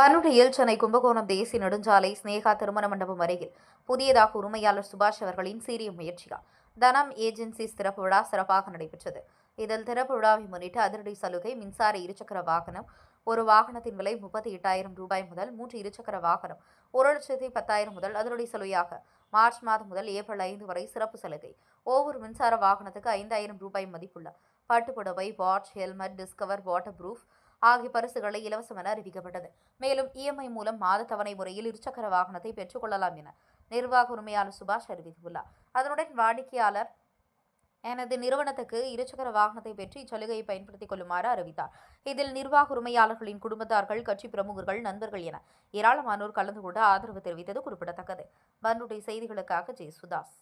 பன்ருட்டியில் சென்னை கும்பகோணம் தேசிய நெடுஞ்சாலை ஸ்னேகா திருமண மண்டபம் அருகில் புதியதாக உரிமையாளர் சுபாஷ் அவர்களின் சீரிய முயற்சியால் தனம் ஏஜென்சிஸ் திறப்பு விழா சிறப்பாக நடைபெற்றது. இதில் திறப்பு விழாவை முன்னிட்டு அதிரடி சலுகை மின்சார இருசக்கர வாகனம் ஒரு வாகனத்தின் விலை 38,000 ரூபாய் முதல் 3 இருசக்கர வாகனம் 1,10,000 முதல் அதிரடி சலுகையாக மார்ச் மாதம் முதல் ஏப்ரல் 5 வரை சிறப்பு சலுகை. ஒவ்வொரு மின்சார வாகனத்துக்கு 5,000 ரூபாய் மதிப்புள்ள பட்டுப்புடவை, watch, helmet, Discover, waterproof ஆகிய பரிசுகளை இலவசம் என அறிவிக்கப்பட்டது. மேலும் இஎம்ஐ மூலம் மாத தவணை முறையில் இருசக்கர வாகனத்தை பெற்றுக் கொள்ளலாம் என நிர்வாக உரிமையாளர் சுபாஷ் அறிவித்துள்ளார். அதனுடன் வாடிக்கையாளர் எனது நிறுவனத்துக்கு இருசக்கர வாகனத்தை பெற்று இச்சலுகையை பயன்படுத்திக் கொள்ளுமாறு அறிவித்தார். இதில் நிர்வாக உரிமையாளர்களின் குடும்பத்தார்கள், கட்சி பிரமுகர்கள், நண்பர்கள் என ஏராளமானோர் கலந்து கொண்டு ஆதரவு தெரிவித்தது குறிப்பிடத்தக்கது. பன்ருட்டி செய்திகளுக்காக ஜெயசுதாஸ்.